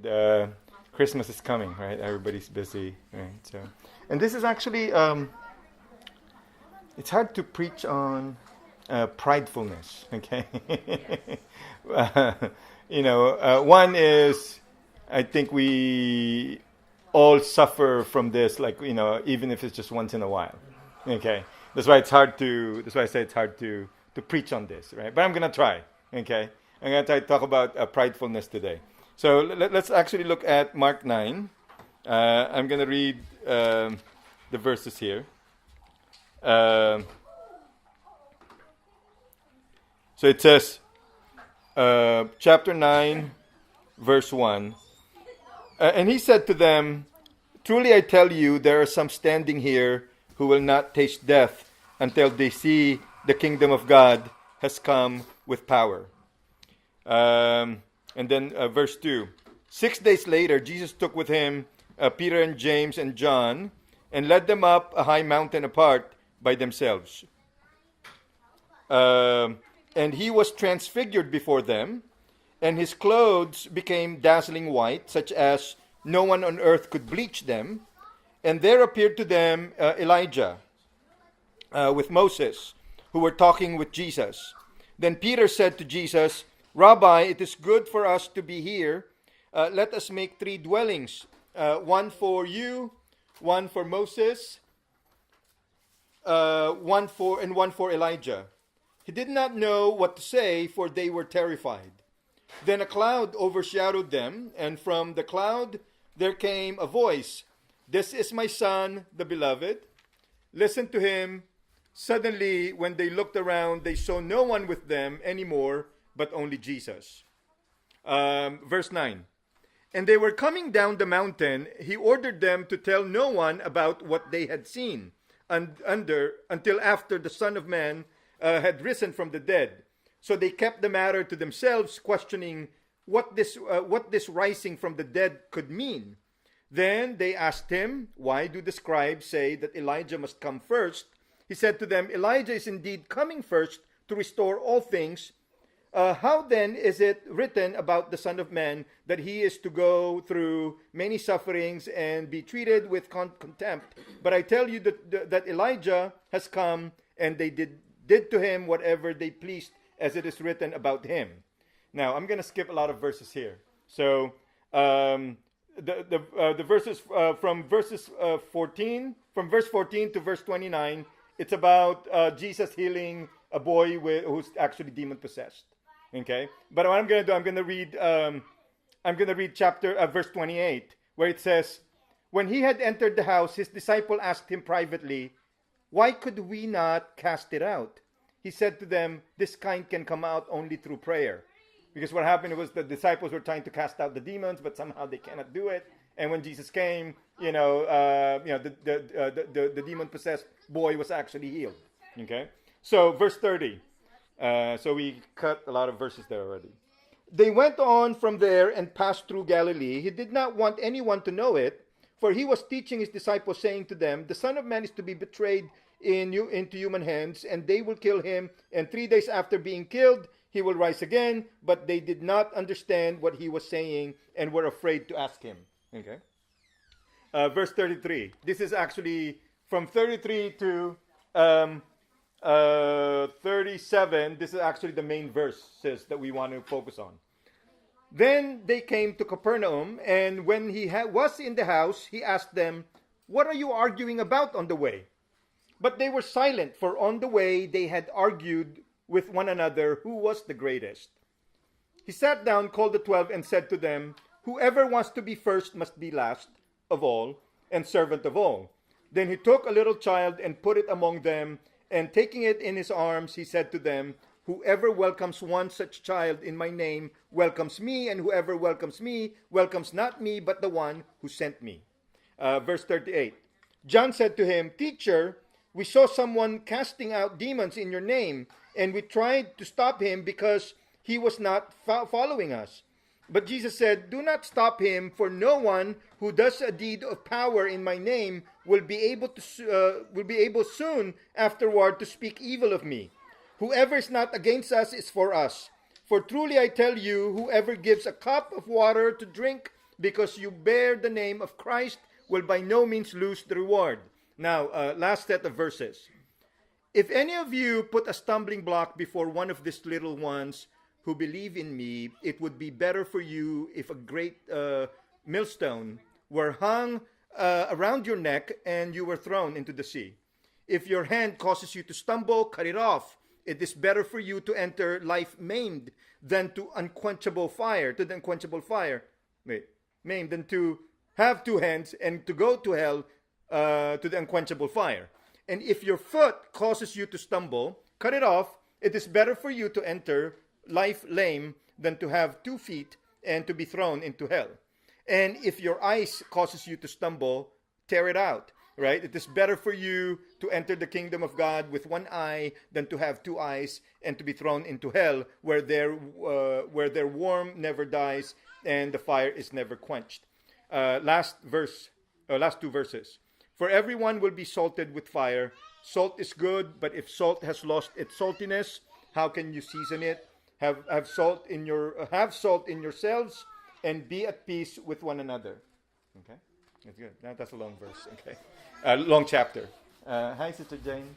and Christmas is coming, right? Everybody's busy, right? So, and this is actually it's hard to preach on pridefulness. Okay, one is I think we all suffer from this, like even if it's just once in a while. Okay, that's why it's hard to. That's why I say it's hard to preach on this, right? But I'm gonna try. Okay, I'm gonna try to talk about pridefulness today. So let's actually look at Mark 9. I'm going to read the verses here. So it says, chapter 9, verse 1. And he said to them, "Truly I tell you, there are some standing here who will not taste death until they see the kingdom of God has come with power." And then verse 2. 6 days later, Jesus took with him Peter and James and John and led them up a high mountain apart by themselves. And he was transfigured before them, and his clothes became dazzling white, such as no one on earth could bleach them. And there appeared to them Elijah with Moses, who were talking with Jesus. Then Peter said to Jesus, "Rabbi, it is good for us to be here. Let us make 3 dwellings, one for you, one for Moses, one for Elijah." He did not know what to say, for they were terrified. Then a cloud overshadowed them, and from the cloud there came a voice, "This is my son, the beloved. Listen to him." Suddenly, when they looked around, they saw no one with them anymore, but only Jesus. Verse 9. And they were coming down the mountain. He ordered them to tell no one about what they had seen until after the Son of Man had risen from the dead. So they kept the matter to themselves, questioning what this rising from the dead could mean. Then they asked him, "Why do the scribes say that Elijah must come first?" He said to them, "Elijah is indeed coming first to restore all things. How then is it written about the Son of Man that he is to go through many sufferings and be treated with contempt? But I tell you that Elijah has come, and they did to him whatever they pleased, as it is written about him." Now, I'm going to skip a lot of verses here. So the verses from verse 14 to verse 29, it's about Jesus healing a boy who's actually demon possessed. Okay, but what I'm going to do, I'm going to read verse 28, where it says, "When he had entered the house, his disciple asked him privately, 'Why could we not cast it out?' He said to them, 'This kind can come out only through prayer.'" Because what happened was the disciples were trying to cast out the demons, but somehow they cannot do it. And when Jesus came, the demon-possessed boy was actually healed. Okay, so verse 30. So we cut a lot of verses there already. "They went on from there and passed through Galilee. He did not want anyone to know it, for he was teaching his disciples, saying to them, 'The Son of Man is to be betrayed into human hands, and they will kill him, and 3 days after being killed, he will rise again.' But they did not understand what he was saying and were afraid to ask him." Okay. Verse 33. This is actually from 33 to 37. This is actually the main verses that we want to focus on. "Then they came to Capernaum, and when he was in the house, he asked them, 'What are you arguing about on the way?' But they were silent, for on the way they had argued with one another who was the greatest. He sat down, called the 12, and said to them, 'Whoever wants to be first must be last of all, and servant of all.' Then he took a little child and put it among them, and taking it in his arms, he said to them, 'Whoever welcomes one such child in my name welcomes me, and whoever welcomes me welcomes not me, but the one who sent me.'" Verse 38. "John said to him, 'Teacher, we saw someone casting out demons in your name, and we tried to stop him because he was not following us.' But Jesus said, 'Do not stop him, for no one who does a deed of power in my name will be able soon afterward to speak evil of me. Whoever is not against us is for us. For truly I tell you, whoever gives a cup of water to drink because you bear the name of Christ, will by no means lose the reward. Now, last set of verses. If any of you put a stumbling block before one of these little ones who believe in me, it would be better for you if a great millstone were hung around your neck and you were thrown into the sea. If your hand causes you to stumble, cut it off. It is better for you to enter life maimed than to unquenchable fire, to the unquenchable fire. Maimed than to have two hands and to go to hell, to the unquenchable fire. And if your foot causes you to stumble, cut it off. It is better for you to enter life lame than to have 2 feet and to be thrown into hell. And if your eyes causes you to stumble, tear it out. Right? It is better for you to enter the kingdom of God with 1 eye than to have 2 eyes and to be thrown into hell, where their worm never dies and the fire is never quenched. Last 2 verses. For everyone will be salted with fire. Salt is good, but if salt has lost its saltiness, how can you season it? Have salt in yourselves, and be at peace with one another. Okay, that's good. That's a long verse. Okay. Long chapter. Hi, Sister Jane.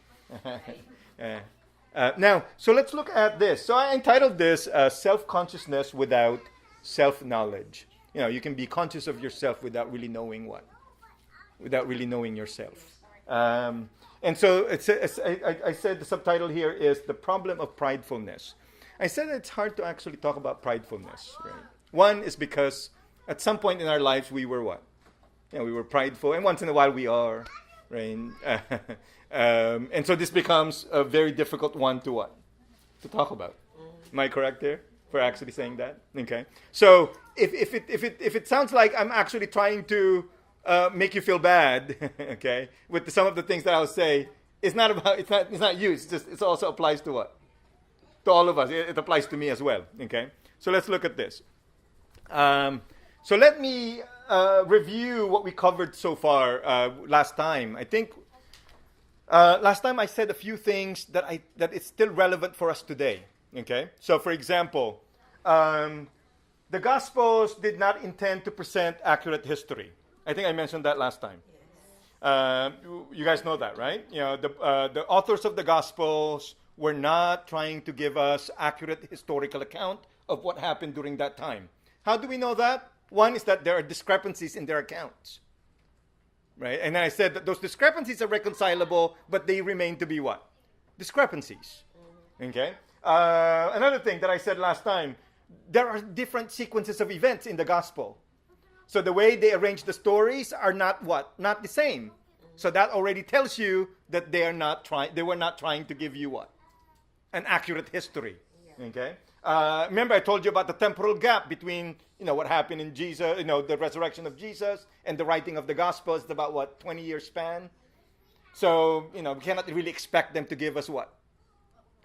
Now, so let's look at this. So I entitled this Self-Consciousness Without Self-Knowledge. You can be conscious of yourself without really knowing what? Without really knowing yourself. And so I said the subtitle here is The Problem of Pridefulness. I said it's hard to actually talk about pridefulness. Right? One is because at some point in our lives we were what? We were prideful, and once in a while we are, right? And so this becomes a very difficult one to what? To talk about. Am I correct there for actually saying that? Okay. So if it sounds like I'm actually trying to make you feel bad, okay, with some of the things that I'll say, it's not you. It also applies to what? To all of us. It applies to me as well. Okay. So let's look at this. So let me review what we covered so far last time. I think last time I said a few things that it's still relevant for us today. Okay, so for example, the Gospels did not intend to present accurate history. I think I mentioned that last time. You guys know that, right? The authors of the Gospels were not trying to give us accurate historical account of what happened during that time. How do we know that? One is that there are discrepancies in their accounts, right? And then I said that those discrepancies are reconcilable, but they remain to be what? Discrepancies, okay? Another thing that I said last time, there are different sequences of events in the gospel. So the way they arrange the stories are not what? Not the same. So that already tells you that they were not trying to give you what? An accurate history, okay? Remember I told you about the temporal gap between, what happened in Jesus, the resurrection of Jesus and the writing of the gospel. It's about what, 20-year span? So, we cannot really expect them to give us what?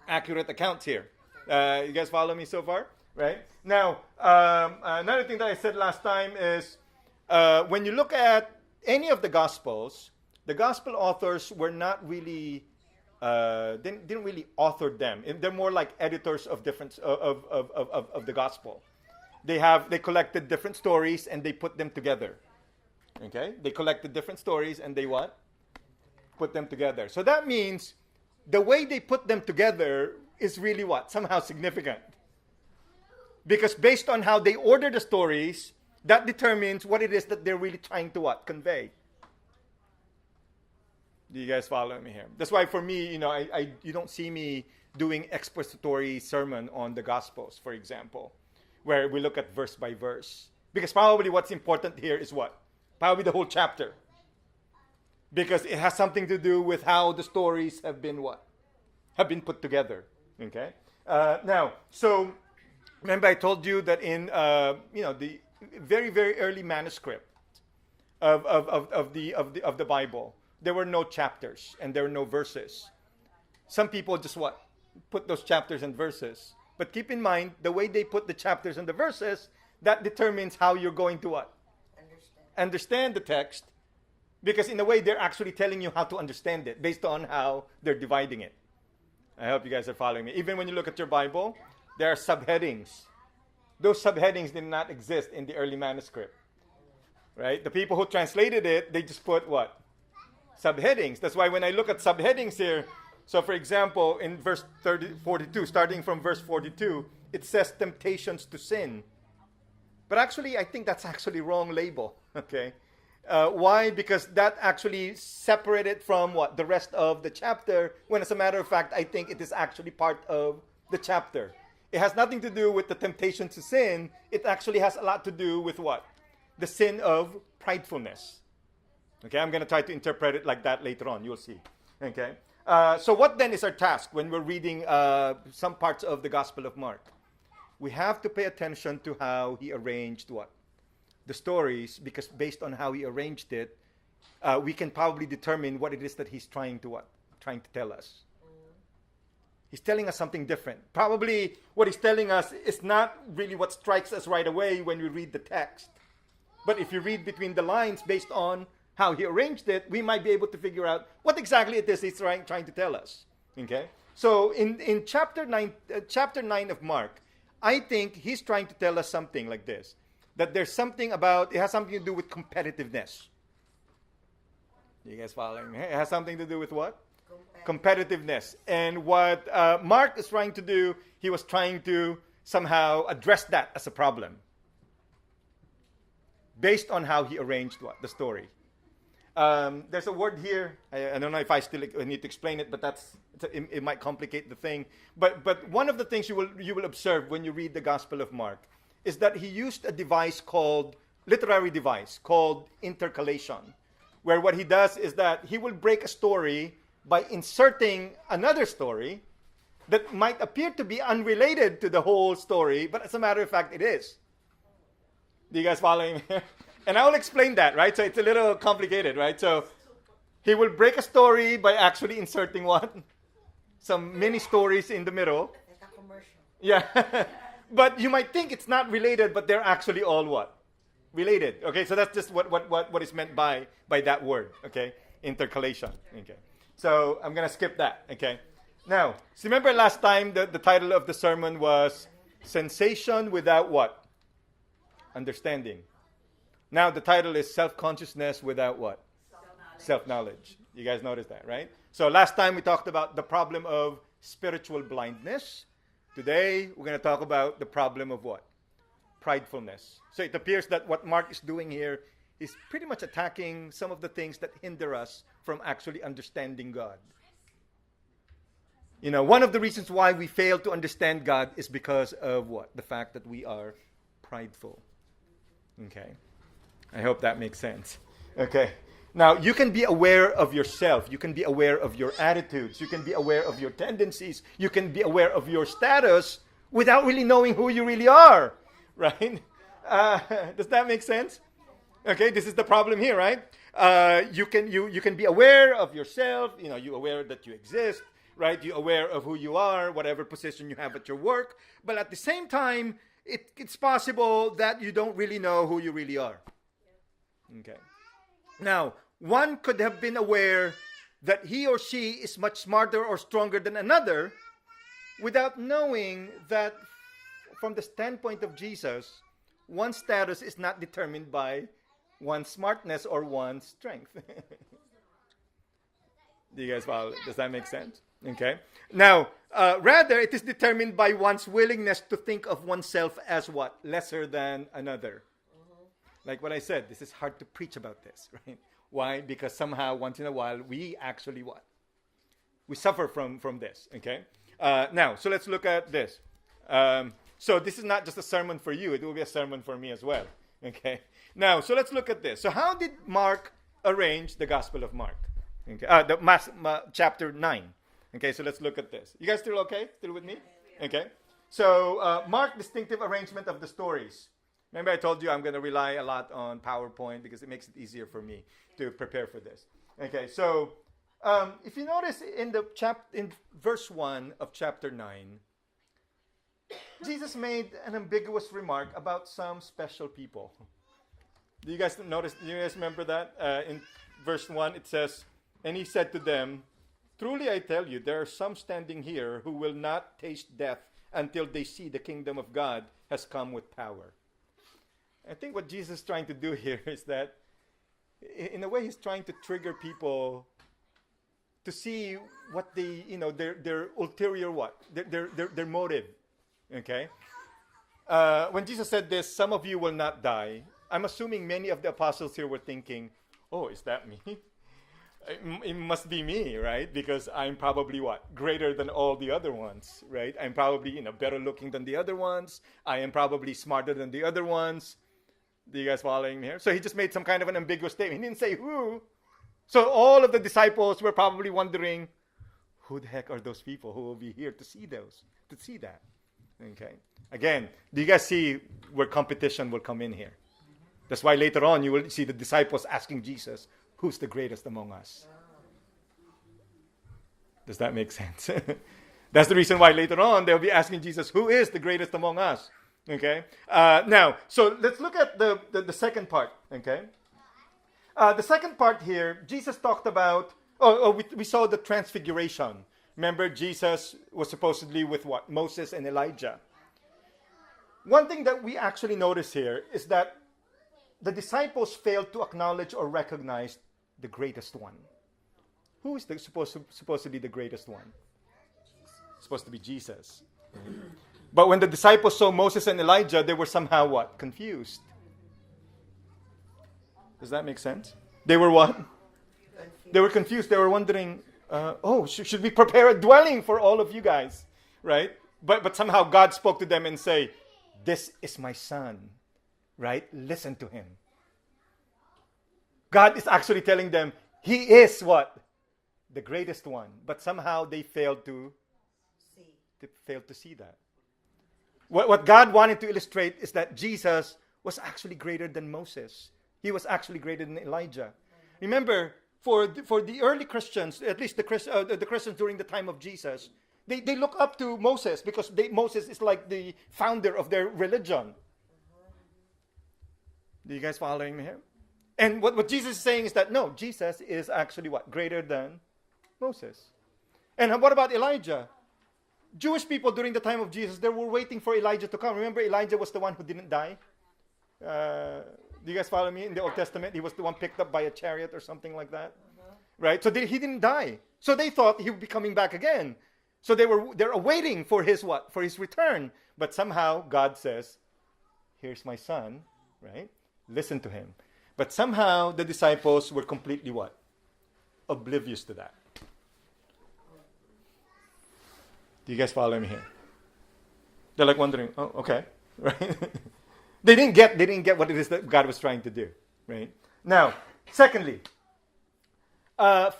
Accurate accounts here. You guys follow me so far? Right? Now, another thing that I said last time is when you look at any of the gospels, the gospel authors were not really didn't really author them. They're more like editors of different of the gospel. They collected different stories and they put them together. Okay? They collected different stories and they what? Put them together. So that means the way they put them together is really what? Somehow significant. Because based on how they order the stories, that determines what it is that they're really trying to what? Convey. Do you guys follow me here? That's why for me, you don't see me doing expository sermon on the Gospels, for example, where we look at verse by verse. Because probably what's important here is what? Probably the whole chapter. Because it has something to do with how the stories have been what? Have been put together. Okay? Now, so remember I told you that in the very, very early manuscript of the Bible, there were no chapters and there were no verses. Some people just what? Put those chapters and verses. But keep in mind, the way they put the chapters and the verses, that determines how you're going to what? Understand the text. Because in a way, they're actually telling you how to understand it based on how they're dividing it. I hope you guys are following me. Even when you look at your Bible, there are subheadings. Those subheadings did not exist in the early manuscript. right? The people who translated it, they just put what? Subheadings. That's why when I look at subheadings here, so for example, in verse 42, starting from verse 42, it says temptations to sin. But actually, I think that's actually wrong label, okay? Why? Because that actually separated from what? The rest of the chapter, when as a matter of fact, I think it is actually part of the chapter. It has nothing to do with the temptation to sin. It actually has a lot to do with what? The sin of pridefulness. Okay, I'm going to try to interpret it like that later on. You'll see. Okay. So what then is our task when we're reading some parts of the Gospel of Mark? We have to pay attention to how he arranged what? The stories, because based on how he arranged it, we can probably determine what it is that he's trying to what? Trying to tell us. He's telling us something different. Probably what he's telling us is not really what strikes us right away when we read the text. But if you read between the lines based on how he arranged it, we might be able to figure out what exactly it is he's trying to tell us. Okay? So in chapter 9 of Mark, I think he's trying to tell us something like this. That there's something about, it has something to do with competitiveness. You guys following me? It has something to do with what? Competitiveness. And what Mark is trying to do, he was trying to somehow address that as a problem. Based on how he arranged what? The story. There's a word here. I don't know if I still need to explain it, but it might complicate the thing. But one of the things you will observe when you read the Gospel of Mark is that he used a literary device called intercalation, where what he does is that he will break a story by inserting another story that might appear to be unrelated to the whole story, but as a matter of fact, it is. Do you guys follow me? And I will explain that, right? So it's a little complicated, right? So he will break a story by actually inserting what? Some mini stories in the middle. Like a commercial. Yeah. But you might think it's not related, but they're actually all what? Related. Okay, so that's just what is meant by that word, okay? Intercalation. Okay. So I'm going to skip that, okay? Now, so remember last time the title of the sermon was Sensation Without what? Understanding. Now the title is Self-Consciousness Without what? Self-knowledge. You guys noticed that, right? So last time we talked about the problem of spiritual blindness. Today we're going to talk about the problem of what? Pridefulness. So it appears that what Mark is doing here is pretty much attacking some of the things that hinder us from actually understanding God. You know, one of the reasons why we fail to understand God is because of what? The fact that we are prideful. Okay. I hope that makes sense. Okay. Now, you can be aware of yourself. You can be aware of your attitudes. You can be aware of your tendencies. You can be aware of your status without really knowing who you really are. Right? Does that make sense? Okay, this is the problem here, right? You can be aware of yourself. You know, you're aware that you exist, right? You're aware of who you are, whatever position you have at your work. But at the same time, it's possible that you don't really know who you really are. Okay. Now, one could have been aware that he or she is much smarter or stronger than another without knowing that from the standpoint of Jesus, one's status is not determined by one's smartness or one's strength. Do you guys follow? Does that make sense? Okay. Now, rather, it is determined by one's willingness to think of oneself as what? Lesser than another. Like what I said, this is hard to preach about this, right? Why? Because somehow, once in a while, we actually what? We suffer from this, okay? Now, so let's look at this. So this is not just a sermon for you. It will be a sermon for me as well, okay? Now, so let's look at this. So how did Mark arrange the Gospel of Mark? Okay, chapter 9. Okay, so let's look at this. You guys still okay? Still with me? Okay. So Mark's distinctive arrangement of the stories. Remember I told you I'm going to rely a lot on PowerPoint because it makes it easier for me to prepare for this. Okay, so if you notice in verse 1 of chapter 9, Jesus made an ambiguous remark about some special people. Do you guys notice? Do you guys remember that? In verse 1 it says, and he said to them, truly I tell you, there are some standing here who will not taste death until they see the kingdom of God has come with power. I think what Jesus is trying to do here is that, in a way, he's trying to trigger people to see what they, their ulterior their motive. Okay? When Jesus said this, some of you will not die, I'm assuming many of the apostles here were thinking, oh, is that me? It must be me, right? Because I'm probably what? Greater than all the other ones, right? I'm probably, better looking than the other ones. I am probably smarter than the other ones. Do you guys following me here? So he just made some kind of an ambiguous statement. He didn't say who. So all of the disciples were probably wondering, who the heck are those people who will be here to see that? Okay. Again, do you guys see where competition will come in here? That's why later on you will see the disciples asking Jesus, who's the greatest among us? Does that make sense? That's the reason why later on they'll be asking Jesus, who is the greatest among us? Okay. Now, so let's look at the second part. Okay. The second part here, Jesus talked about, we saw the transfiguration. Remember, Jesus was supposedly with what? Moses and Elijah. One thing that we actually notice here is that the disciples failed to acknowledge or recognize the greatest one. Who is supposedly the greatest one? Supposed to be Jesus. But when the disciples saw Moses and Elijah, they were somehow what? Confused. Does that make sense? They were what? They were confused. They were wondering, should we prepare a dwelling for all of you guys? Right? But somehow God spoke to them and say, this is my son. Right? Listen to him. God is actually telling them, he is what? The greatest one. But somehow they failed to see that. What God wanted to illustrate is that Jesus was actually greater than Moses. He was actually greater than Elijah. Remember, for the early Christians, at least the Christians during the time of Jesus, they look up to Moses because Moses is like the founder of their religion. Do you guys following me here? And what Jesus is saying is that, no, Jesus is actually what? Greater than Moses. And what about Elijah? Jewish people during the time of Jesus, they were waiting for Elijah to come. Remember, Elijah was the one who didn't die? Do you guys follow me? In the Old Testament, he was the one picked up by a chariot or something like that. Right? So he didn't die. So they thought he would be coming back again. So they're awaiting for his what? For his return. But somehow God says, here's my son, right? Listen to him. But somehow the disciples were completely what? Oblivious to that. Do you guys follow me here? They're like wondering, oh, okay, right? They didn't get what it is that God was trying to do, right? Now, secondly,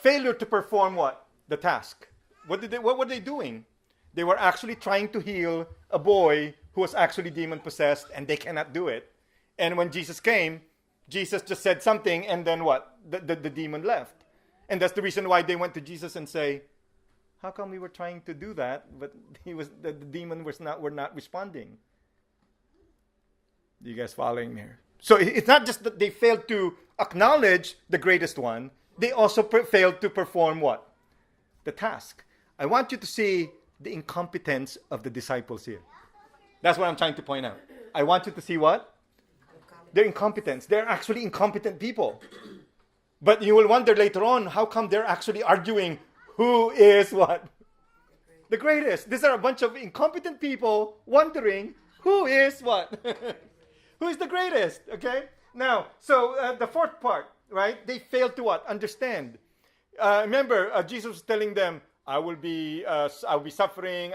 failure to perform what? The task. What were they doing? They were actually trying to heal a boy who was actually demon possessed, and they cannot do it. And when Jesus came, Jesus just said something, and then what? The demon left. And that's the reason why they went to Jesus and say, how come we were trying to do that, but the demon were not responding? You guys following me here? So it's not just that they failed to acknowledge the greatest one, they also failed to perform what? The task. I want you to see the incompetence of the disciples here. That's what I'm trying to point out. I want you to see what? Their incompetence. They're actually incompetent people. But you will wonder later on, how come they're actually arguing who is what? The greatest. These are a bunch of incompetent people wondering who is what? Who is the greatest? Okay? Now, so the fourth part, right? They failed to what? Understand. Remember, Jesus was telling them, I'll be suffering,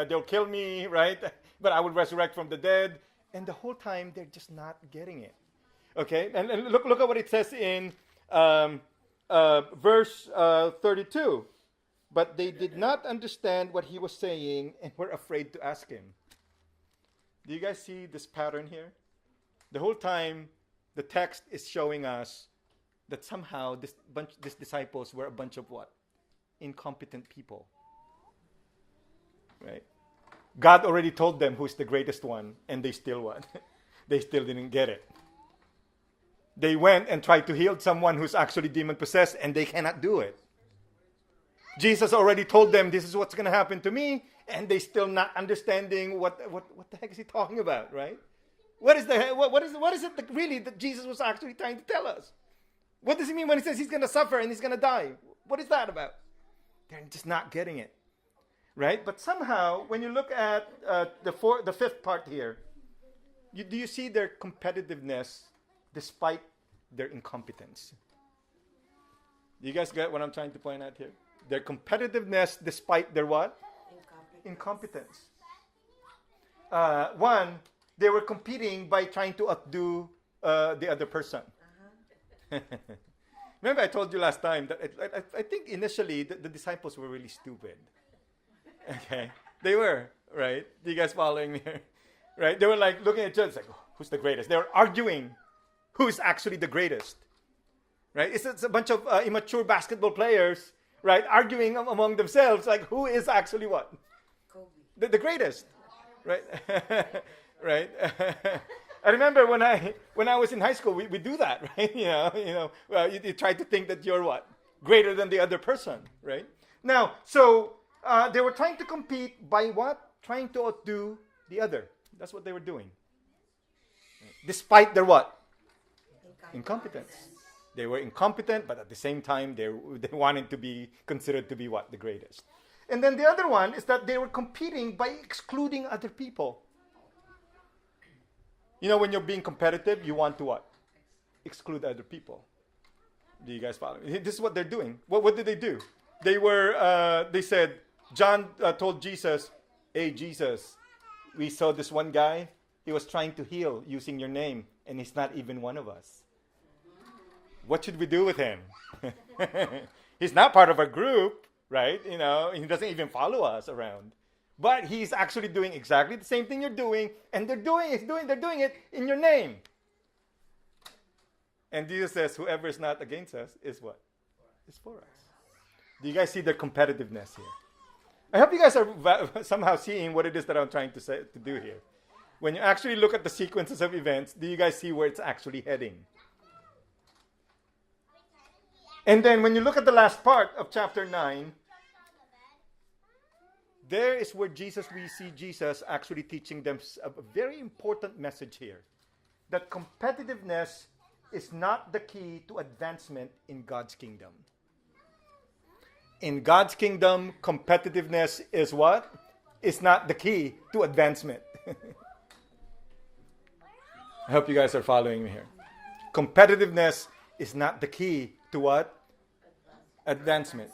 they'll kill me, right? But I will resurrect from the dead. And the whole time, they're just not getting it. Okay? And look at what it says in verse 32. But they did not understand what he was saying and were afraid to ask him. Do you guys see this pattern here? The whole time, the text is showing us that somehow these disciples were a bunch of what? Incompetent people. Right? God already told them who's the greatest one, and they still what? They still didn't get it. They went and tried to heal someone who's actually demon-possessed, and they cannot do it. Jesus already told them, this is what's going to happen to me, and they still not understanding what the heck is he talking about, right? What is it that really that Jesus was actually trying to tell us? What does he mean when he says he's going to suffer and he's going to die? What is that about? They're just not getting it, right? But somehow, when you look at the fifth part here, do you see their competitiveness despite their incompetence? Do you guys get what I'm trying to point out here? Their competitiveness despite their what? Incompetence. One, they were competing by trying to outdo the other person. Remember I told you last time that I think initially the disciples were really stupid. Okay? They were, right? Do you guys following me here? Right? They were like looking at each other like, oh, who's the greatest? They were arguing who's actually the greatest. Right? It's a bunch of immature basketball players, right, arguing among themselves like who is actually what? Kobe. The greatest. Right? Right? I remember when I was in high school, we do that, right? You try to think that you're what? Greater than the other person, right? Now, so they were trying to compete by what? Trying to outdo the other. That's what they were doing. Despite their what? Incompetence. They were incompetent, but at the same time, they wanted to be considered to be what? The greatest. And then the other one is that they were competing by excluding other people. You know, when you're being competitive, you want to what? Exclude other people. Do you guys follow me? This is what they're doing. What did they do? They said, John told Jesus, hey, Jesus, we saw this one guy. He was trying to heal using your name, and he's not even one of us. What should we do with him? He's not part of our group, right? You know, he doesn't even follow us around. But he's actually doing exactly the same thing you're doing, and they're doing it in your name. And Jesus says, whoever is not against us is what? Is for us. Do you guys see their competitiveness here? I hope you guys are somehow seeing what it is that I'm trying to do here. When you actually look at the sequences of events, do you guys see where it's actually heading? And then when you look at the last part of chapter 9, there is where we see Jesus actually teaching them a very important message here. That competitiveness is not the key to advancement in God's kingdom. In God's kingdom, competitiveness is what? Is not the key to advancement. I hope you guys are following me here. Competitiveness is not the key to what? Advancement.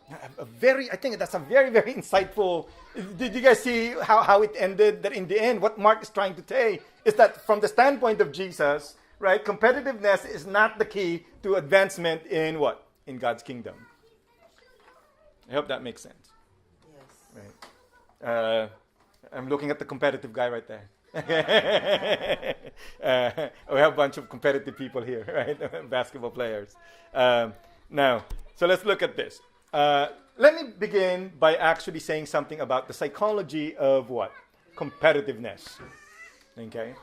I think that's a very, very insightful. Did you guys see how it ended? That in the end, what Mark is trying to say is that from the standpoint of Jesus, right, competitiveness is not the key to advancement in what? In God's kingdom. I hope that makes sense. Yes. Right. I'm looking at the competitive guy right there. We have a bunch of competitive people here, right? Basketball players. Now, so let's look at this. Let me begin by actually saying something about the psychology of what? Competitiveness. Okay?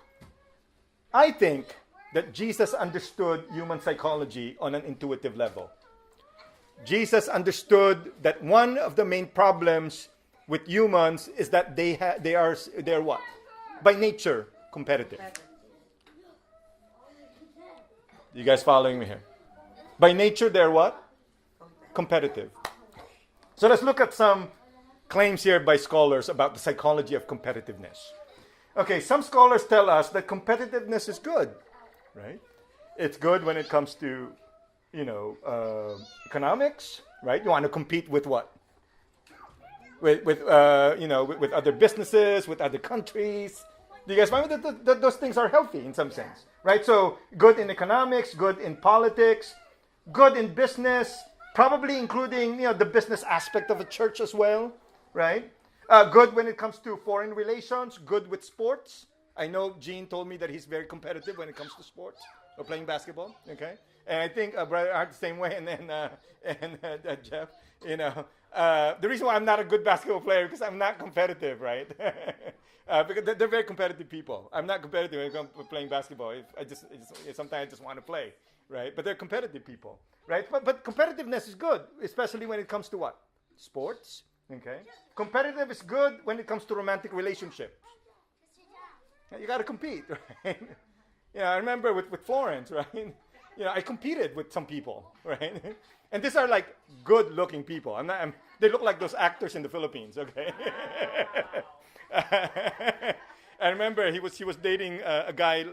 I think that Jesus understood human psychology on an intuitive level. Jesus understood that one of the main problems with humans is that they are what? By nature, competitive. You guys following me here? By nature, they're what? Competitive. So let's look at some claims here by scholars about the psychology of competitiveness. Okay, some scholars tell us that competitiveness is good, right? It's good when it comes to, economics, right? You want to compete with what? With other businesses, with other countries. Do you guys find that those things are healthy in some sense, right? So good in economics, good in politics, good in business, probably including the business aspect of a church as well, right? Good when it comes to foreign relations, good with sports. I know Gene told me that he's very competitive when it comes to sports or playing basketball, okay? And I think Brother Art the same way, and then Jeff, the reason why I'm not a good basketball player because I'm not competitive, right? Because they're very competitive people. I'm not competitive when it comes to playing basketball. Sometimes I just want to play, right? But they're competitive people, right? But competitiveness is good, especially when it comes to what? Sports, okay? Competitive is good when it comes to romantic relationships. You got to compete, right? I remember with Florence, right? I competed with some people, right? And these are like good-looking people. They look like those actors in the Philippines, okay? I remember he was dating a guy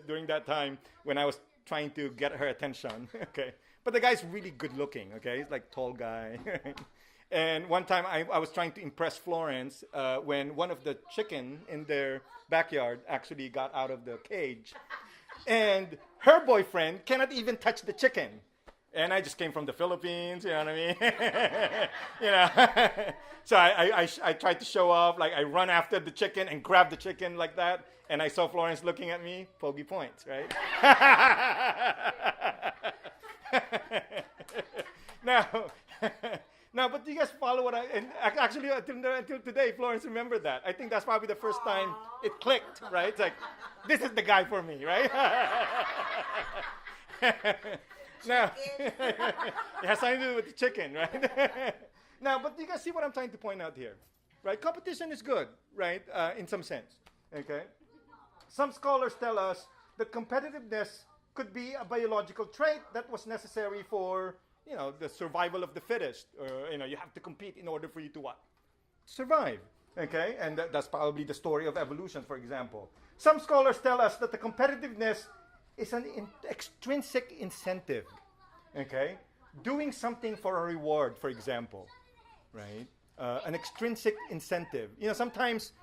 during that time when I was trying to get her attention, okay? But the guy's really good-looking, okay? He's like tall guy. And one time I was trying to impress Florence when one of the chicken in their backyard actually got out of the cage. And her boyfriend cannot even touch the chicken. And I just came from the Philippines, you know what I mean? So I tried to show off, like I run after the chicken and grab the chicken like that. And I saw Florence looking at me, bogey points, right? Now, but do you guys follow what and actually until today, Florence remembered that. I think that's probably the first time it clicked, right? It's like, this is the guy for me, right? Now, it has something to do with the chicken, right? Now, but you guys see what I'm trying to point out here, right? Competition is good, right? In some sense, okay? Some scholars tell us that competitiveness could be a biological trait that was necessary for, the survival of the fittest. Or, you have to compete in order for you to what? Survive, okay? And that's probably the story of evolution, for example. Some scholars tell us that the competitiveness is an extrinsic incentive, okay? Doing something for a reward, for example, right? An extrinsic incentive. Sometimes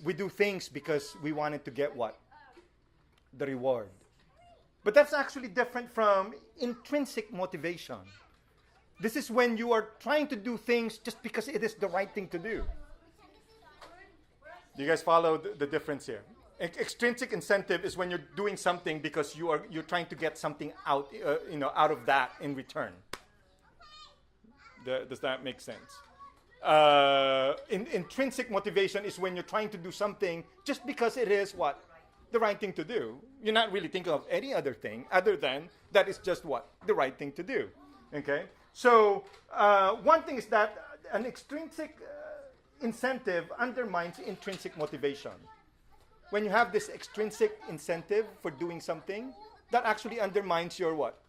we do things because we wanted to get what? The reward. But that's actually different from intrinsic motivation. This is when you are trying to do things just because it is the right thing to do. Do you guys follow the difference here? Extrinsic incentive is when you're doing something because you're trying to get something out of that in return. Does that make sense? Intrinsic motivation is when you're trying to do something just because it is what? The right thing to do. You're not really thinking of any other thing other than that is just what? The right thing to do. Okay? So one thing is that an extrinsic incentive undermines intrinsic motivation. When you have this extrinsic incentive for doing something, that actually undermines your what?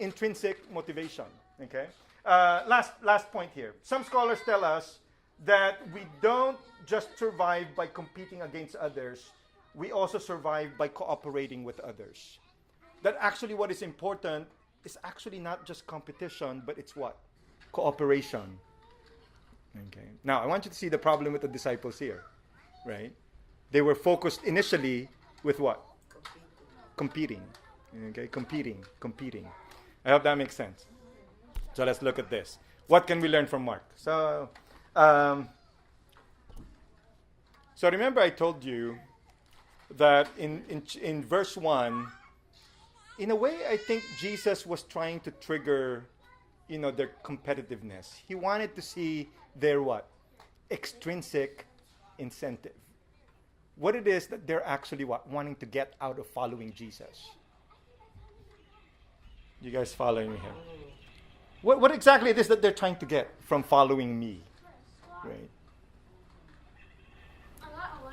Intrinsic motivation. Okay? Last point here. Some scholars tell us that we don't just survive by competing against others, we also survive by cooperating with others. That actually what is important is actually not just competition, but it's what? Cooperation. Okay. Now, I want you to see the problem with the disciples here, right? They were focused initially with what? Competing. Okay, competing. I hope that makes sense. So let's look at this. What can we learn from Mark? So remember I told you that in verse 1, in a way, I think Jesus was trying to trigger, their competitiveness. He wanted to see their what? Extrinsic incentive. What it is that they're actually what? Wanting to get out of following Jesus. You guys following me here? What exactly it is that they're trying to get from following me? Right?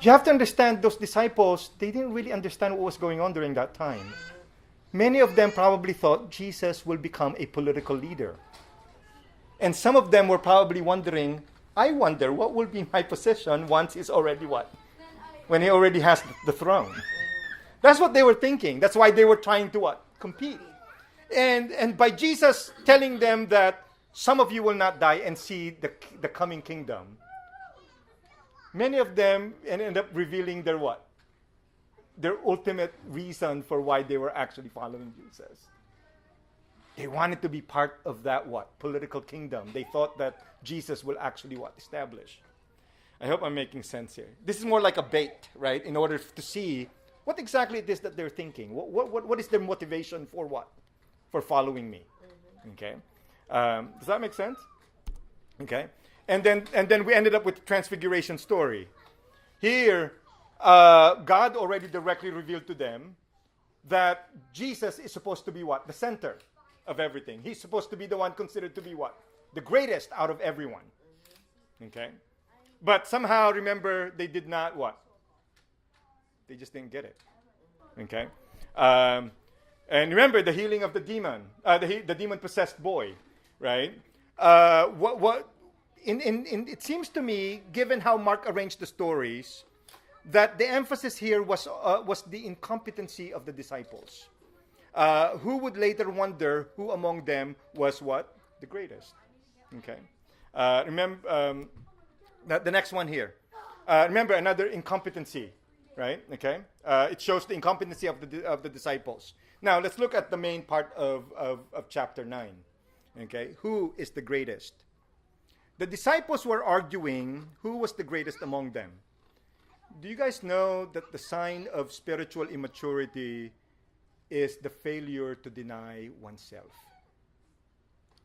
You have to understand those disciples, they didn't really understand what was going on during that time. Many of them probably thought Jesus will become a political leader. And some of them were probably wondering, I wonder what will be my position once he's already what? When he already has the throne. That's what they were thinking. That's why they were trying to what? Compete. And by Jesus telling them that some of you will not die and see the coming kingdom, many of them end up revealing their what? Their ultimate reason for why they were actually following Jesus. They wanted to be part of that what? Political kingdom. They thought that Jesus will actually what? Establish. I hope I'm making sense here. This is more like a bait, right? In order to see what exactly it is that they're thinking. What is their motivation for what? For following me. Okay? Does that make sense? Okay? And then we ended up with the transfiguration story. Here, God already directly revealed to them that Jesus is supposed to be what? The center of everything. He's supposed to be the one considered to be what? The greatest out of everyone. Okay? But somehow, remember, they did not what? They just didn't get it. Okay? And remember the healing of the demon, the demon-possessed boy, right? It seems to me, given how Mark arranged the stories, that the emphasis here was the incompetency of the disciples, who would later wonder who among them was what? The greatest. Okay. Remember the next one here. Remember another incompetency, right? Okay. It shows the incompetency of the disciples. Now let's look at the main part of chapter 9. Okay. Who is the greatest? The disciples were arguing who was the greatest among them. Do you guys know that the sign of spiritual immaturity is the failure to deny oneself?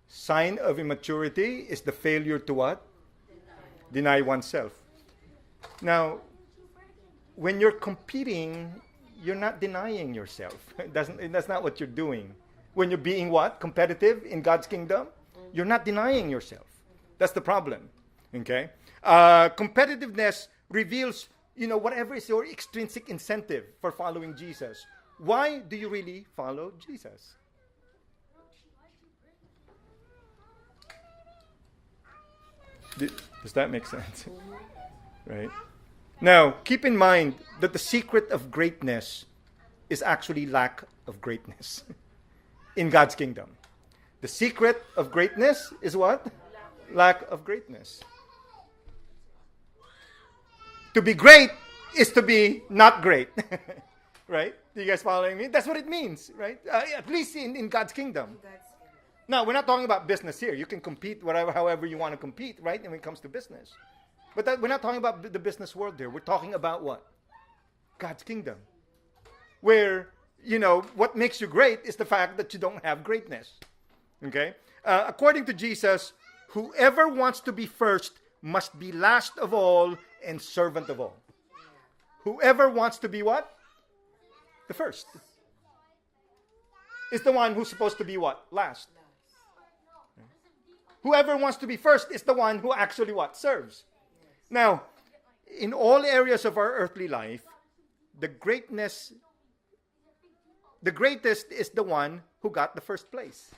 Sign of immaturity is the failure to what? Deny oneself. Now, when you're competing, you're not denying yourself. That's not what you're doing. When you're being what? Competitive in God's kingdom, you're not denying yourself. That's the problem. Okay? Competitiveness reveals, whatever is your extrinsic incentive for following Jesus. Why do you really follow Jesus? Does that make sense? Right? Now, keep in mind that the secret of greatness is actually lack of greatness in God's kingdom. The secret of greatness is what? Lack of greatness. To be great is to be not great. Right? Are you guys following me? That's what it means, right? At least in God's kingdom. Now, we're not talking about business here. You can compete however you want to compete, right? When it comes to business. But we're not talking about the business world here. We're talking about what? God's kingdom. Where, what makes you great is the fact that you don't have greatness. Okay? According to Jesus, whoever wants to be first must be last of all and servant of all. Whoever wants to be what? The first. Is the one who's supposed to be what? Last. Whoever wants to be first is the one who actually what? Serves. Now, in all areas of our earthly life, the greatest is the one who got the first place.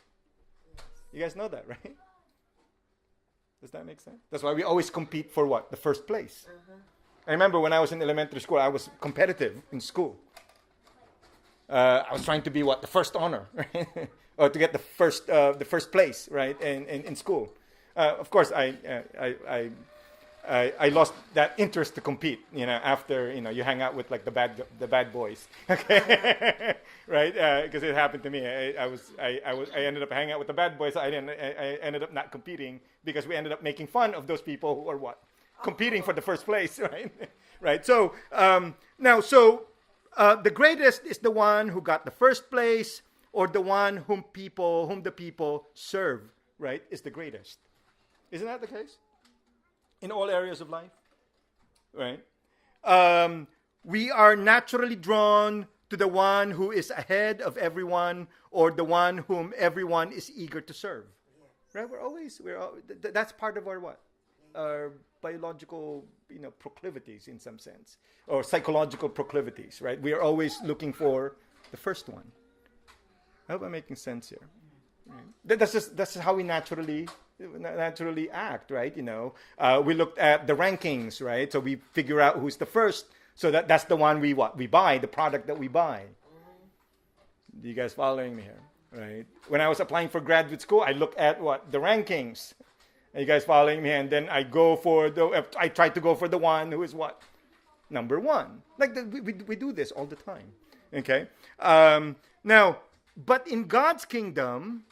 You guys know that, right? Does that make sense? That's why we always compete for what? The first place. I remember when I was in elementary school, I was competitive in school. I was trying to be what? The first honor, right? Or to get the first place, right? In school. Of course, I lost that interest to compete. After you hang out with like the bad boys, okay, right? Because it happened to me. I ended up hanging out with the bad boys. I ended up not competing because we ended up making fun of those people who are what? Competing for the first place, right? Right. So the greatest is the one who got the first place, or the one whom the people serve, right? Is the greatest. Isn't that the case? In all areas of life, right? We are naturally drawn to the one who is ahead of everyone, or the one whom everyone is eager to serve, right? That's part of our what? Our biological, proclivities in some sense, or psychological proclivities, right? We are always looking for the first one. I hope I'm making sense here. Right? That's just how we naturally act, right? We looked at the rankings, right? So we figure out who's the first. So that's the one we buy, the product that we buy. You guys following me here, right? When I was applying for graduate school, I looked at the rankings. Are you guys following me? And then I try to go for the one who is what? Number one. Like we do this all the time. Okay. Now, but in God's kingdom,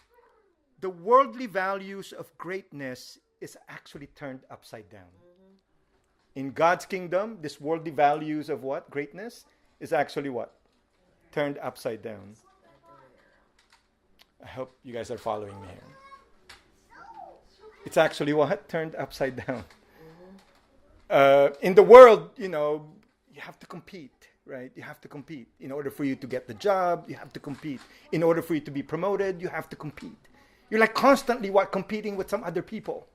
the worldly values of greatness is actually turned upside down. In God's kingdom, this worldly values of what? Greatness is actually what? Turned upside down. I hope you guys are following me here. It's actually what? Turned upside down. In the world, you have to compete. Right? You have to compete. In order for you to get the job, you have to compete. In order for you to be promoted, you have to compete. You're like constantly competing with some other people.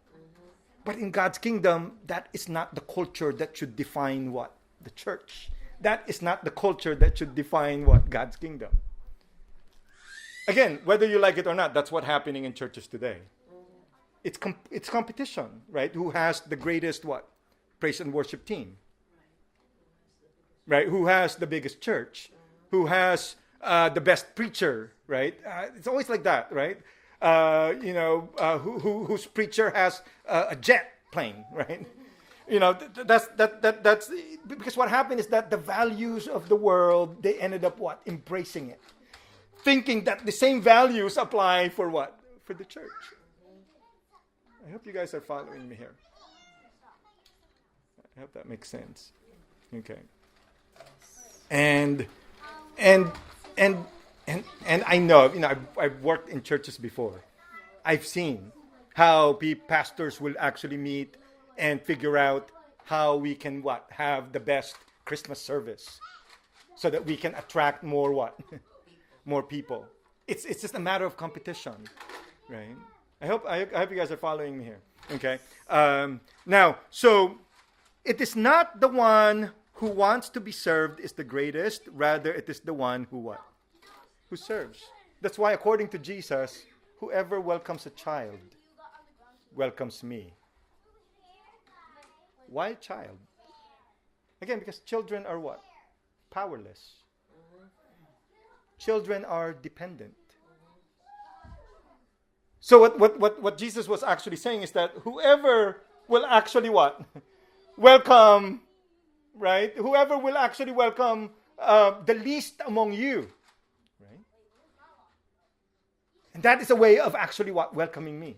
But in God's kingdom, that is not the culture that should define what? The church. that is not the culture that should define what? God's kingdom. Again, whether you like it or not, that's what's happening in churches today. It's competition, right? Who has the greatest what? Praise and worship team. Right? Who has the biggest church? Who has the best preacher, right? It's always like that, right? Whose preacher has a jet plane, right? That's because what happened is that the values of the world, they ended up what? Embracing it. Thinking that the same values apply for what? For the church. I hope you guys are following me here. I hope that makes sense. Okay. And I know, I've worked in churches before. I've seen how pastors will actually meet and figure out how we can have the best Christmas service so that we can attract more more people. It's just a matter of competition, right? I hope you guys are following me here. Okay. Now, so it is not the one who wants to be served is the greatest. Rather, it is the one who what? Who serves. That's why, according to Jesus, whoever welcomes a child welcomes me. Why a child? Again, because children are what? Powerless. Children are dependent. So what Jesus was actually saying is that whoever will actually what? Welcome, right? Whoever will actually welcome the least among you, right? And that is a way of actually what? Welcoming me.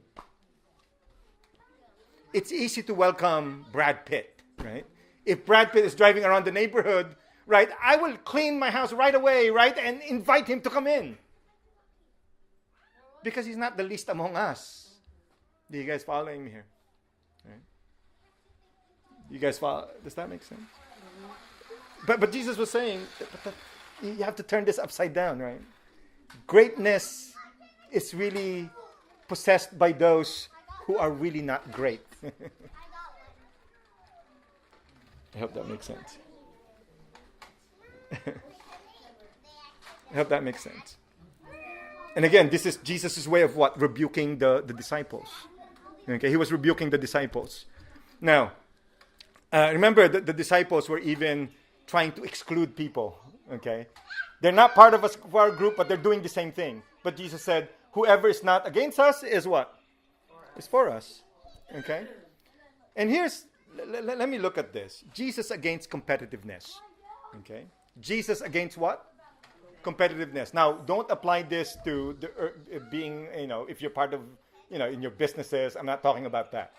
It's easy to welcome Brad Pitt, right? If Brad Pitt is driving around the neighborhood, right, I will clean my house right away, right, and invite him to come in. Because he's not the least among us. Do you guys following me here? Right? You guys follow? Does that make sense? But Jesus was saying, that you have to turn this upside down, right? Greatness is really possessed by those who are really not great. I hope that makes sense. I hope that makes sense. And again, this is Jesus' way of what? Rebuking the disciples. Okay, he was rebuking the disciples. Now, remember the disciples were even trying to exclude people. Okay, they're not part of our group, but they're doing the same thing. But Jesus said, whoever is not against us is what? Is for us. Okay? And let me look at this. Jesus against competitiveness. Okay? Jesus against what? Competitiveness. Now, don't apply this to being, if you're part of, in your businesses. I'm not talking about that.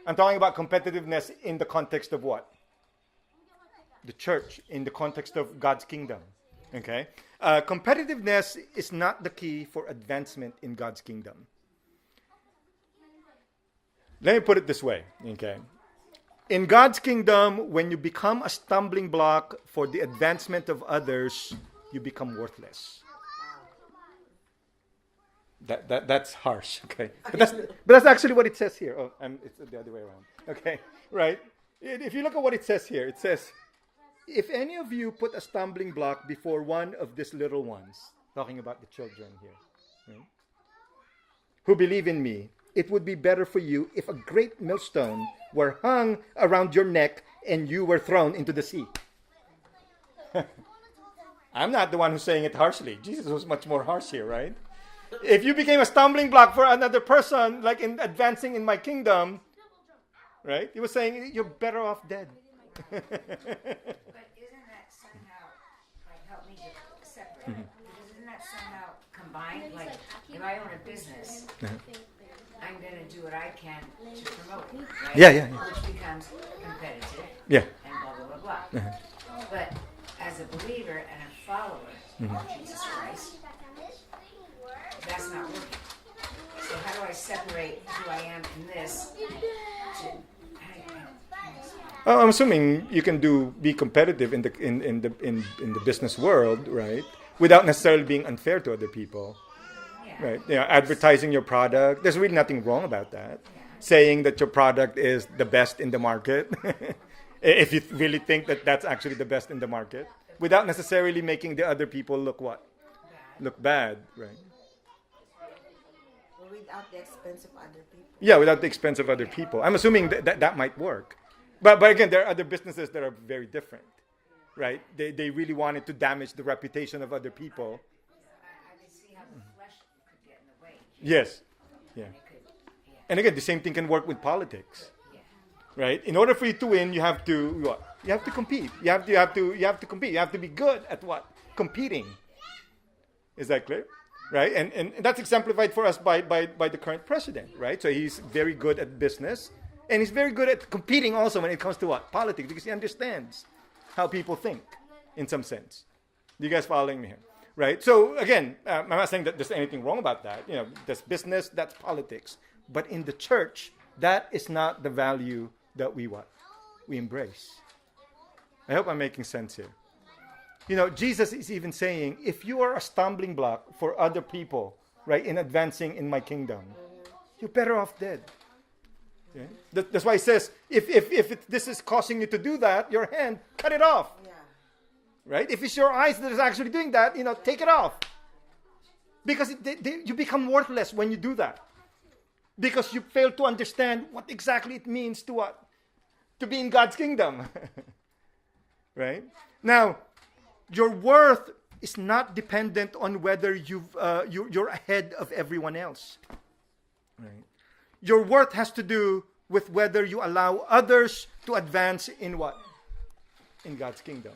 I'm talking about competitiveness in the context of what? The church, in the context of God's kingdom. Okay? Competitiveness is not the key for advancement in God's kingdom. Let me put it this way. Okay? In God's kingdom, when you become a stumbling block for the advancement of others, you become worthless. That's harsh, okay? But that's actually what it says here. Oh, it's the other way around. Okay, right? If you look at what it says here, it says, if any of you put a stumbling block before one of these little ones, talking about the children here, right, who believe in me, it would be better for you if a great millstone were hung around your neck and you were thrown into the sea. I'm not the one who's saying it harshly. Jesus was much more harsh here, right? If you became a stumbling block for another person, like in advancing in my kingdom, right? He was saying, you're better off dead. But isn't that somehow, help me to separate it? Isn't that somehow combined? Like, if I own a business, I'm going to do what I can to promote it, right? Yeah. Which becomes competitive. Yeah. And blah, blah, blah, blah. But as a believer and a follower of Jesus Christ, that's not working. So how do I separate who I am in this I'm assuming you can be competitive in the business world, right? Without necessarily being unfair to other people. Right, advertising your product. There's really nothing wrong about that. Saying that your product is the best in the market, If you really think that that's actually the best in the market, without necessarily making the other people look what? Look bad, right? Without the expense of other people. Yeah, without the expense of other people. I'm assuming that might work. But again, there are other businesses that are very different, right? They really wanted to damage the reputation of other people. I can see how the flesh could get in the way. Yes. Yeah. And again, the same thing can work with politics. Right? In order for you to win, you have to what? You have to compete. You have to compete. You have to be good at what? Competing. Is that clear? Right? And that's exemplified for us by the current president, right? So he's very good at business, and he's very good at competing also when it comes to what? Politics, because he understands how people think in some sense. You guys following me here? Right? So again, I'm not saying that there's anything wrong about that. That's business, that's politics. But in the church, that is not the value that we embrace. I hope I'm making sense here. Jesus is even saying, if you are a stumbling block for other people, right, in advancing in my kingdom, you're better off dead. Okay? That's why he says, if this is causing you to do that, your hand, cut it off. Yeah. Right? If it's your eyes that is actually doing that, take it off. Because you become worthless when you do that. Because you fail to understand what exactly it means to what? To be in God's kingdom. Right? Now, your worth is not dependent on whether you're ahead of everyone else. Right? Your worth has to do with whether you allow others to advance in what? In God's kingdom.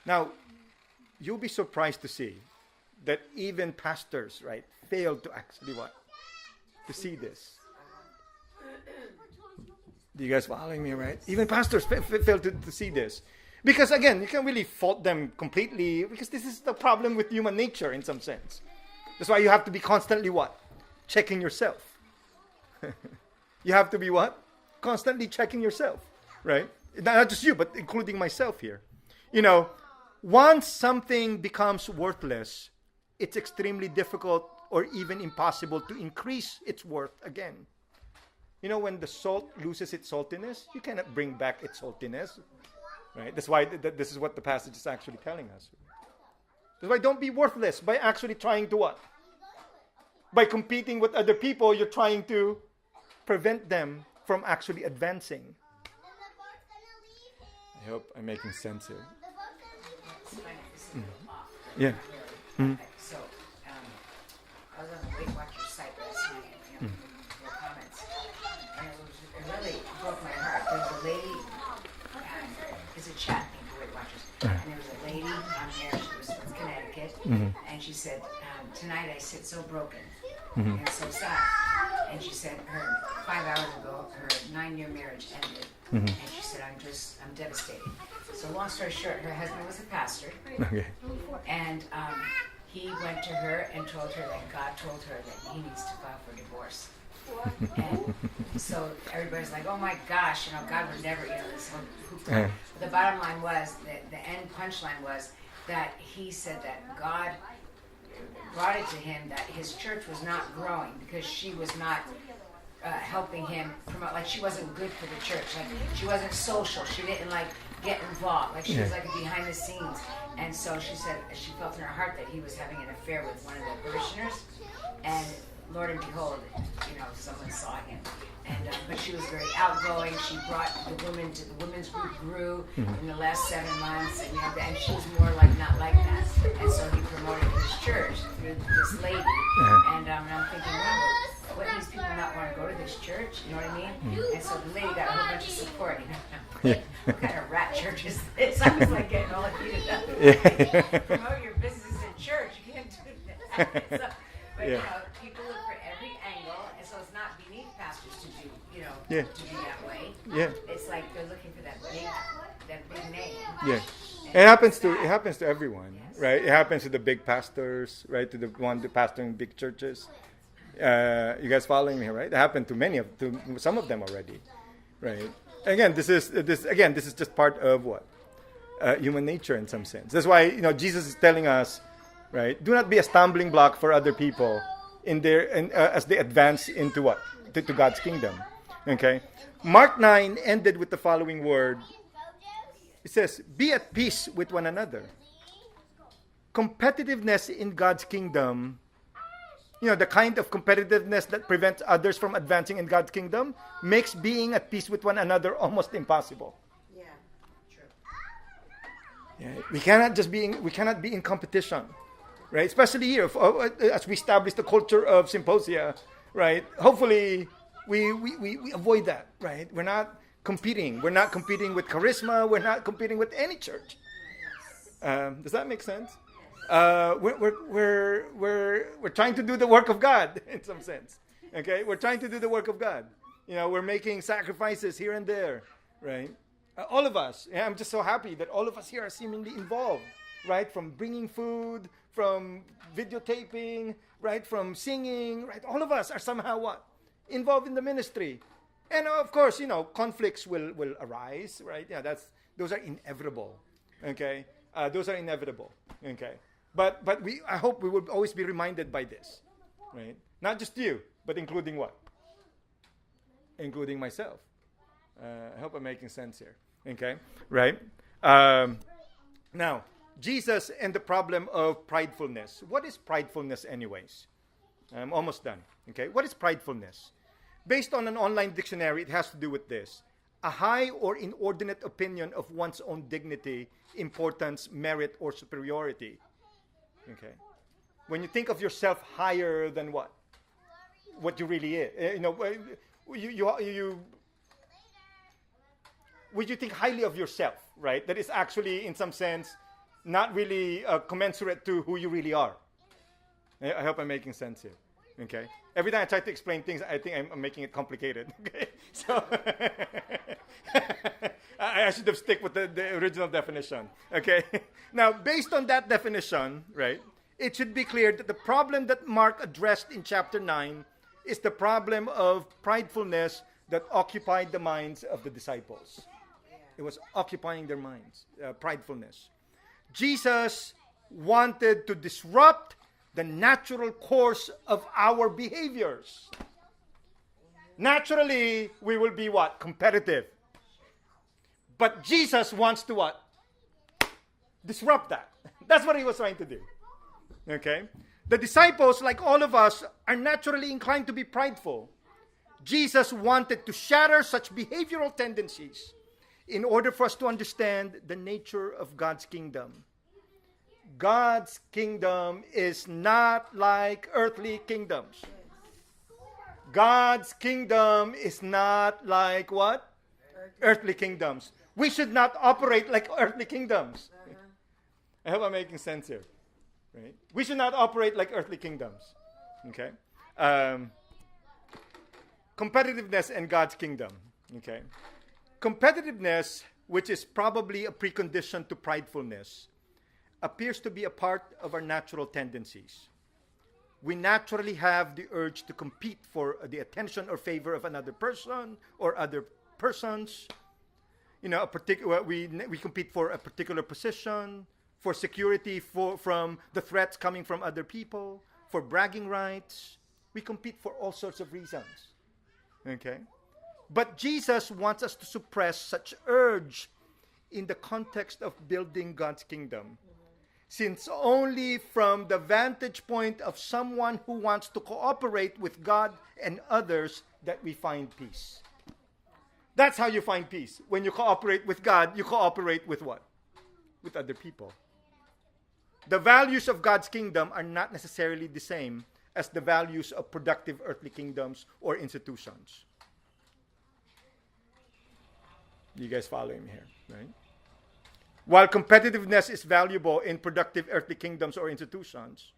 Now, you'll be surprised to see that even pastors, right, fail to actually what? To see this. Do you guys following me, right? Even pastors fail to see this. Because again, you can't really fault them completely, because this is the problem with human nature in some sense. That's why you have to be constantly what? Checking yourself. You have to be what? Constantly checking yourself, right? Not just you, but including myself here. Once something becomes worthless, it's extremely difficult or even impossible to increase its worth again. When the salt loses its saltiness, you cannot bring back its saltiness. Right? That's why this is what the passage is actually telling us. That's why don't be worthless by actually trying to what? By competing with other people, you're trying to prevent them from actually advancing. I hope I'm making sense here. Yeah. Mm-hmm. So, I was on the Weight Watchers site last night, your comments, and it really broke my heart. There's a lady, it's a chat thing for Weight Watchers, and there was a lady on there, she was from Connecticut, and she said, tonight I sit so broken, and so sad. And she said, 5 hours ago, her 9-year marriage ended, and she said, I'm devastated. So long story short, her husband was a pastor, Okay. and he went to her and told her that God told her that he needs to file for divorce. And so everybody's like, oh my gosh, God would never, this whole The bottom line was, the end punchline was that he said that God brought it to him that his church was not growing because she was not helping him promote, like she wasn't good for the church, like she wasn't social, she didn't get involved, like she was behind the scenes. And so she said she felt in her heart that he was having an affair with one of the parishioners, and Lord and behold, someone saw him. And but she was very outgoing. She brought the women's group grew in the last 7 months, and she was more not like that. And so he promoted his church through this lady. And I'm thinking, wow, what these people not want to go to this church? You know what I mean? And so the lady got a whole bunch of support. What kind of rat church is this? I was getting all heated up. Promote your business in church. You can't do that. So, but people look for every angle, and so it's not beneath pastors to do, to be that way. Yeah. It's like they're looking for that big name. Yeah. It happens to everyone, right? It happens to the big pastors, right? To the one pastoring big churches. You guys following me, right? It happened to some of them already, right? Again, this is just part of what? Human nature in some sense. That's why, Jesus is telling us, right? Do not be a stumbling block for other people as they advance into what? To God's kingdom. Okay. Mark 9 ended with the following word. It says, be at peace with one another. Competitiveness in God's kingdom, the kind of competitiveness that prevents others from advancing in God's kingdom, makes being at peace with one another almost impossible. Yeah, true. Yeah, we cannot be in competition, right? Especially here, as we establish the culture of Symposia, right? Hopefully, we avoid that, right? We're not competing. We're not competing with charisma. We're not competing with any church. Does that make sense? We're trying to do the work of God in some sense. Okay, we're trying to do the work of God. We're making sacrifices here and there, right? All of us. Yeah, I'm just so happy that all of us here are seemingly involved, right? From bringing food, from videotaping, right? From singing, right? All of us are somehow what? Involved in the ministry. And of course, conflicts will arise, right? Yeah, those are inevitable. Okay, those are inevitable. Okay. But I hope we will always be reminded by this, right? Not just you, but including what? Including myself. I hope I'm making sense here. Okay, right? Now, Jesus and the problem of pridefulness. What is pridefulness, anyways? I'm almost done. Okay, what is pridefulness? Based on an online dictionary, it has to do with this: a high or inordinate opinion of one's own dignity, importance, merit, or superiority. Okay. When you think of yourself higher than what you really is, would you think highly of yourself, right? That is actually, in some sense, not really commensurate to who you really are. I hope I'm making sense here. Okay. Every time I try to explain things, I think I'm making it complicated. Okay. So I should have stick with the original definition. Okay. Now, based on that definition, right, it should be clear that the problem that Mark addressed in chapter 9 is the problem of pridefulness that occupied the minds of the disciples. It was occupying their minds, pridefulness. Jesus wanted to disrupt the natural course of our behaviors. Naturally, we will be what? Competitive. But Jesus wants to what? Disrupt that. That's what he was trying to do. Okay? The disciples, like all of us, are naturally inclined to be prideful. Jesus wanted to shatter such behavioral tendencies in order for us to understand the nature of God's kingdom. God's kingdom is not like earthly kingdoms. God's kingdom is not like what? Earthly kingdoms. We should not operate like earthly kingdoms. I hope I'm making sense here. Right? We should not operate like earthly kingdoms. Okay? Competitiveness and God's kingdom. Okay? Competitiveness, which is probably a precondition to pridefulness, appears to be a part of our natural tendencies. We naturally have the urge to compete for the attention or favor of another person or other persons. We compete for a particular position, for security from the threats coming from other people, for bragging rights. We compete for all sorts of reasons. Okay? But Jesus wants us to suppress such urge in the context of building God's kingdom. Since only from the vantage point of someone who wants to cooperate with God and others that we find peace. That's how you find peace. When you cooperate with God, you cooperate with what? With other people. The values of God's kingdom are not necessarily the same as the values of productive earthly kingdoms or institutions. You guys following me here, right? While competitiveness is valuable in productive earthly kingdoms or institutions,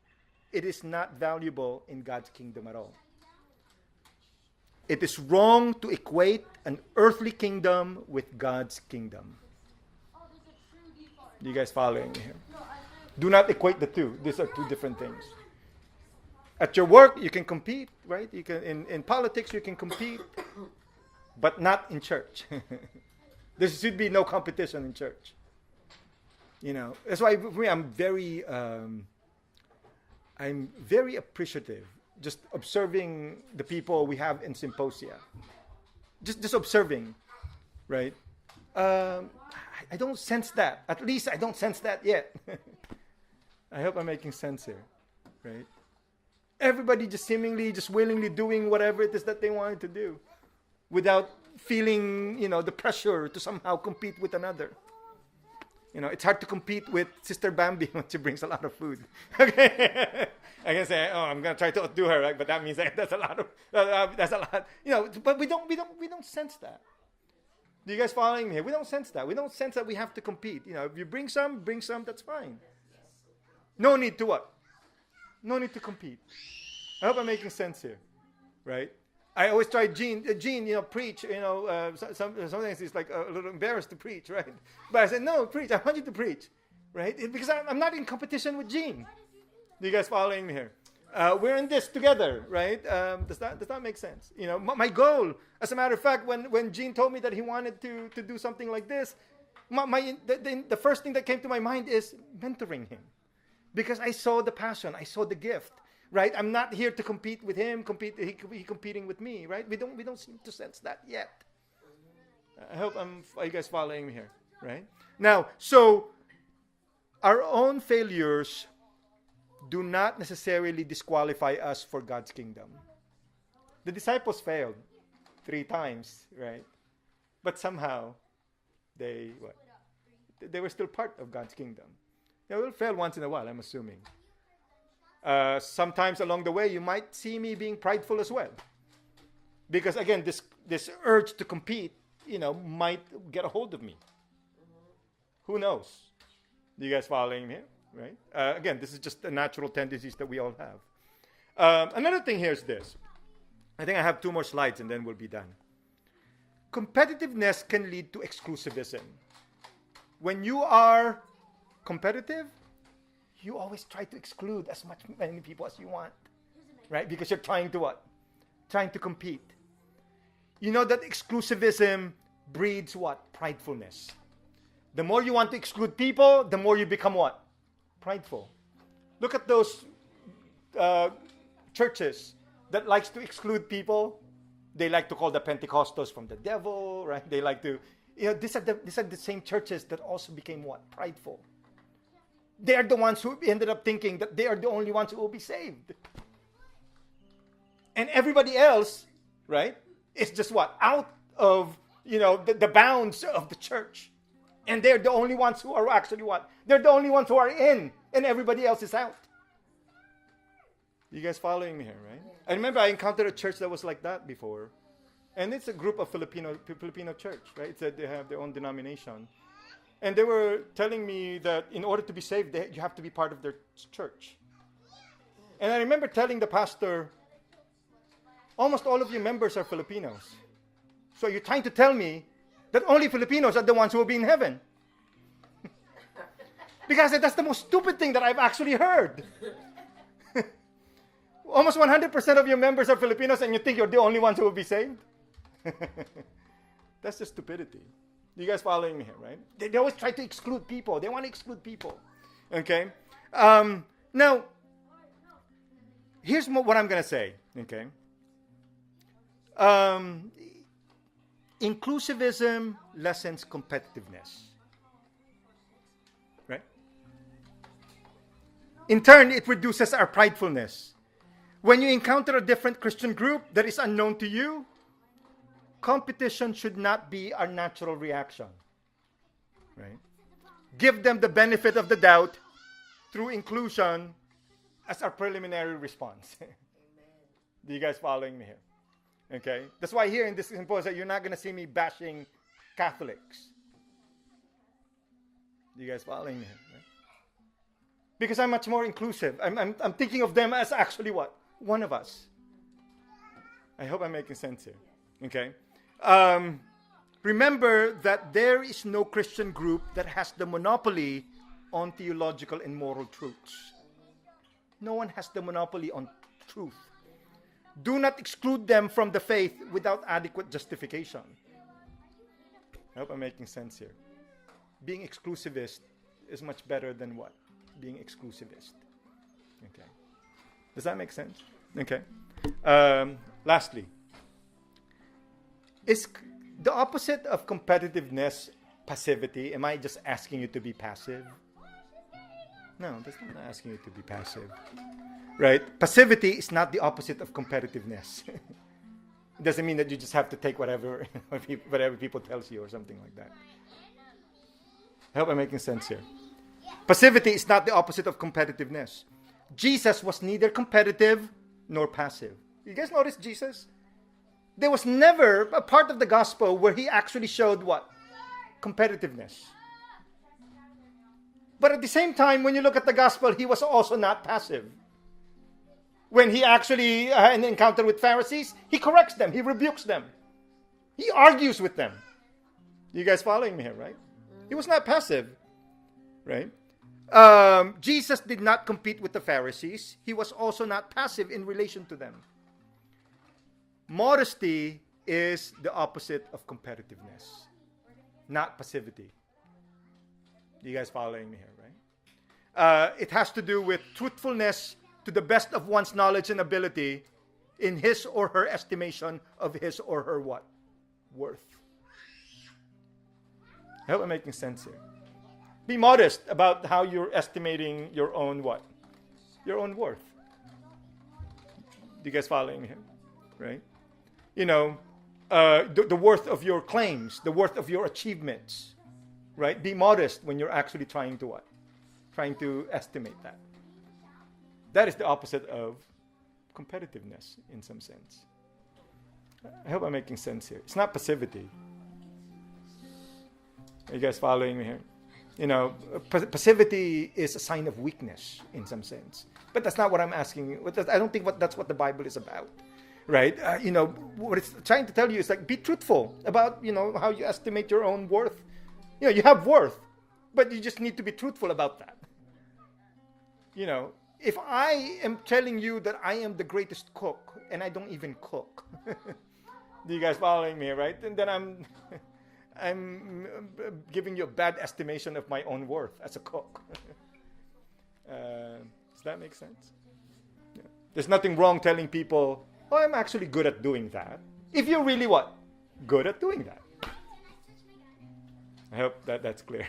it is not valuable in God's kingdom at all. It is wrong to equate an earthly kingdom with God's kingdom. You guys following me here? Do not equate the two. These are two different things. At your work, you can compete, right? You can in politics, you can compete, but not in church. There should be no competition in church. That's why for me, I'm very appreciative just observing the people we have in Symposia. just observing, right? I don't sense that. At least I don't sense that yet. I hope I'm making sense here, right? Everybody just seemingly, just willingly doing whatever it is that they wanted to do without feeling, the pressure to somehow compete with another. It's hard to compete with Sister Bambi when she brings a lot of food. Okay, I can say, "Oh, I'm gonna try to outdo her," right? But that means that's a lot of that's a lot. But we don't sense that. Do you guys following me here? We don't sense that. We don't sense that we have to compete. If you bring some, that's fine. No need to what? No need to compete. I hope I'm making sense here, right? I always try Gene, preach. Sometimes he's like a little embarrassed to preach, right? But I said, no, preach. I want you to preach, right? Because I'm not in competition with Gene. Do you guys following me here? We're in this together, right? Does that make sense? My goal, as a matter of fact, when Gene told me that he wanted to do something like this, the first thing that came to my mind is mentoring him, because I saw the passion, I saw the gift. Right, I'm not here to compete with him. He competing with me. Right, we don't seem to sense that yet. I hope are you guys following me here? Right now, so our own failures do not necessarily disqualify us for God's kingdom. The disciples failed 3 times, right? But somehow they were still part of God's kingdom. They will fail once in a while, I'm assuming. Sometimes along the way, you might see me being prideful as well. Because again, this urge to compete, might get a hold of me. Who knows? You guys following me? Right? Again, this is just the natural tendencies that we all have. Another thing here is this. I think I have 2 more slides and then we'll be done. Competitiveness can lead to exclusivism. When you are competitive, you always try to exclude as many people as you want, right? Because you're trying to what? Trying to compete. You know that exclusivism breeds what? Pridefulness. The more you want to exclude people, the more you become what? Prideful. Look at those churches that likes to exclude people. They like to call the Pentecostals from the devil, right? They like to, these are the same churches that also became what? Prideful. They are the ones who ended up thinking that they are the only ones who will be saved. And everybody else, right, is just what? Out of, the bounds of the church. And they're the only ones who are actually what? They're the only ones who are in, and everybody else is out. You guys following me here, right? I remember I encountered a church that was like that before. And it's a group of Filipino church, right? They have their own denomination. And they were telling me that in order to be saved, you have to be part of their church. And I remember telling the pastor, almost all of your members are Filipinos. So you're trying to tell me that only Filipinos are the ones who will be in heaven. Because that's the most stupid thing that I've actually heard. Almost 100% of your members are Filipinos and you think you're the only ones who will be saved? That's just stupidity. You guys following me here, right? They always try to exclude people. They want to exclude people. Okay? Now, here's what I'm going to say. Okay? Inclusivism lessens competitiveness. Right? In turn, it reduces our pridefulness. When you encounter a different Christian group that is unknown to you, competition should not be our natural reaction. Right? Give them the benefit of the doubt through inclusion as our preliminary response. Do you guys following me here? Okay? That's why here in this Symposia, you're not going to see me bashing Catholics. Do you guys following me here? Right? Because I'm much more inclusive. I'm thinking of them as actually what? One of us. I hope I'm making sense here. Okay? Remember that there is no Christian group that has the monopoly on theological and moral truths. No one has the monopoly on truth. Do not exclude them from the faith without adequate justification. I hope I'm making sense here. Being exclusivist is much better than what? Being exclusivist. Okay. Does that make sense? Okay. Lastly, Is the opposite of competitiveness passivity? Am I just asking you to be passive? No, that's not asking you to be passive. Right? Passivity is not the opposite of competitiveness. It doesn't mean that you just have to take whatever people tells you or something like that. I hope I'm making sense here. Passivity is not the opposite of competitiveness. Jesus was neither competitive nor passive. You guys notice Jesus? There was never a part of the gospel where he actually showed what? Competitiveness. But at the same time, when you look at the gospel, he was also not passive. When he actually had an encounter with Pharisees, he corrects them, he rebukes them, he argues with them. You guys following me here, right? He was not passive, right? Jesus did not compete with the Pharisees. He was also not passive in relation to them. Modesty is the opposite of competitiveness, not passivity. You guys following me here, right? It has to do with truthfulness to the best of one's knowledge and ability in his or her estimation of his or her what? Worth. I hope I'm making sense here. Be modest about how you're estimating your own what? Your own worth. You guys following me here? Right? You know, the worth of your claims, the worth of your achievements. Right? Be modest when you're actually trying to what? Trying to estimate that. That is the opposite of competitiveness in some sense. I hope I'm making sense here. It's not passivity. Are you guys following me here? You know, passivity is a sign of weakness in some sense. But that's not what I'm asking. I don't think that's what the Bible is about. Right? You know, what it's trying to tell you is like, be truthful about, you know, how you estimate your own worth. You know, you have worth, but you just need to be truthful about that. You know, if I am telling you that I am the greatest cook and I don't even cook, do you guys following me, right? And then I'm giving you a bad estimation of my own worth as a cook. Does that make sense? Yeah. There's nothing wrong telling people, oh, I'm actually good at doing that. If you're really what? Good at doing that. I hope that's clear.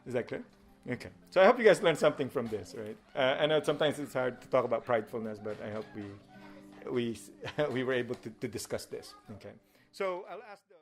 Is that clear? Okay. So I hope you guys learned something from this, right? I know sometimes it's hard to talk about pridefulness, but I hope we were able to discuss this. Okay. So I'll ask the